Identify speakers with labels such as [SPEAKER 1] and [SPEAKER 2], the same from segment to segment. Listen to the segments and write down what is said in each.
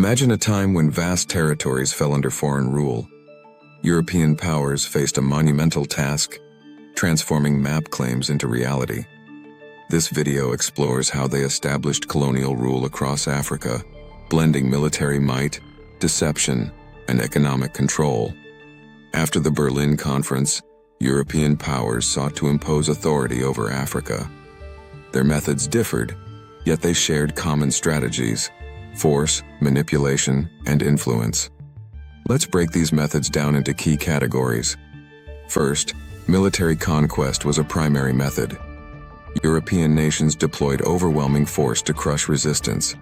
[SPEAKER 1] Imagine a time when vast territories fell under foreign rule. European powers faced a monumental task, transforming map claims into reality. This video explores how they established colonial rule across Africa, blending military might, deception, and economic control. After the Berlin Conference, European powers sought to impose authority over Africa. Their methods differed, yet they shared common strategies: force, manipulation, and influence. Let's break these methods down into key categories. First, military conquest was a primary method. European nations deployed overwhelming force to crush resistance.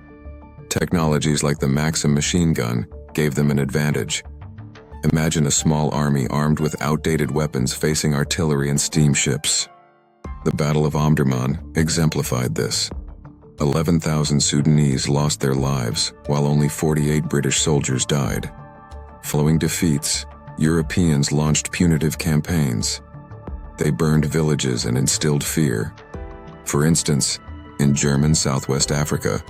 [SPEAKER 1] Technologies like the Maxim machine gun gave them an advantage. Imagine a small army armed with outdated weapons facing artillery and steamships. The Battle of Omdurman exemplified this. 11,000 Sudanese lost their lives, while only 48 British soldiers died. Following defeats, Europeans launched punitive campaigns. They burned villages and instilled fear. For instance, in German Southwest Africa,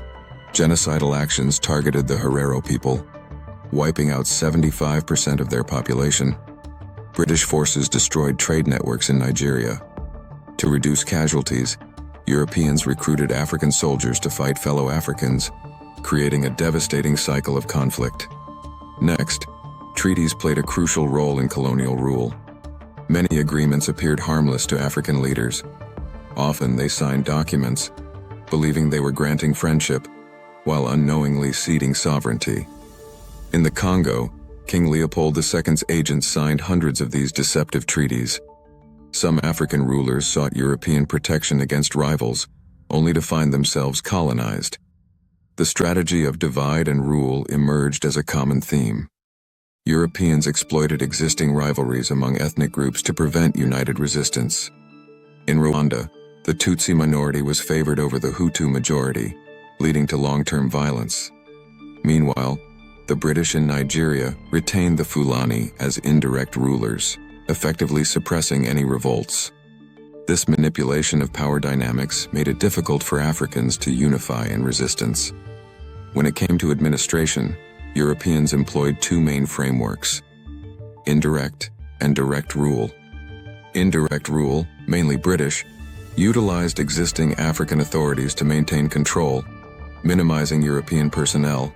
[SPEAKER 1] genocidal actions targeted the Herero people, wiping out 75% of their population. British forces destroyed trade networks in Nigeria. To reduce casualties, Europeans recruited African soldiers to fight fellow Africans, creating a devastating cycle of conflict. Next, treaties played a crucial role in colonial rule. Many agreements appeared harmless to African leaders. Often they signed documents, believing they were granting friendship, while unknowingly ceding sovereignty. In the Congo, King Leopold II's agents signed hundreds of these deceptive treaties. Some African rulers sought European protection against rivals, only to find themselves colonized. The strategy of divide and rule emerged as a common theme. Europeans exploited existing rivalries among ethnic groups to prevent united resistance. In Rwanda, the Tutsi minority was favored over the Hutu majority, leading to long-term violence. Meanwhile, the British in Nigeria retained the Fulani as indirect rulers, effectively suppressing any revolts. This manipulation of power dynamics made it difficult for Africans to unify in resistance. When it came to administration, Europeans employed two main frameworks: indirect and direct rule. Indirect rule, mainly British, utilized existing African authorities to maintain control, minimizing European personnel.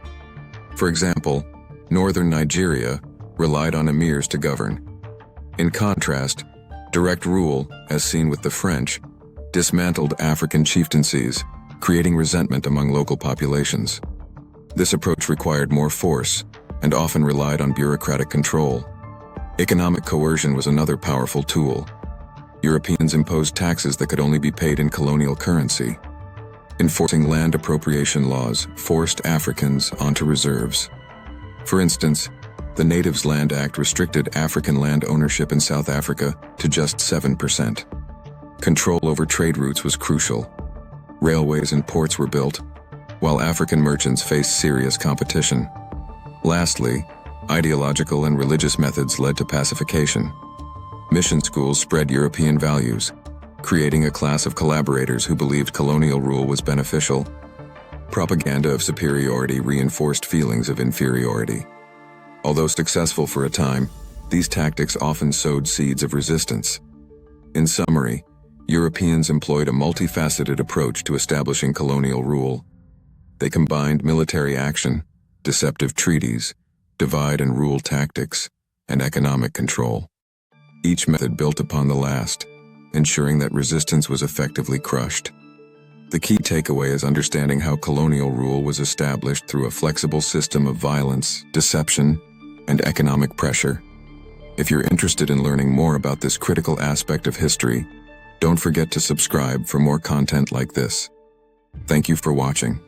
[SPEAKER 1] For example, northern Nigeria relied on emirs to govern. In contrast, direct rule, as seen with the French, dismantled African chieftaincies, creating resentment among local populations. This approach required more force and often relied on bureaucratic control. Economic coercion was another powerful tool. Europeans imposed taxes that could only be paid in colonial currency. Enforcing land appropriation laws forced Africans onto reserves. For instance, the Natives Land Act restricted African land ownership in South Africa to just 7%. Control over trade routes was crucial. Railways and ports were built, while African merchants faced serious competition. Lastly, ideological and religious methods led to pacification. Mission schools spread European values, creating a class of collaborators who believed colonial rule was beneficial. Propaganda of superiority reinforced feelings of inferiority. Although successful for a time, these tactics often sowed seeds of resistance. In summary, Europeans employed a multifaceted approach to establishing colonial rule. They combined military action, deceptive treaties, divide and rule tactics, and economic control. Each method built upon the last, ensuring that resistance was effectively crushed. The key takeaway is understanding how colonial rule was established through a flexible system of violence, deception, and economic pressure. If you're interested in learning more about this critical aspect of history, don't forget to subscribe for more content like this. Thank you for watching.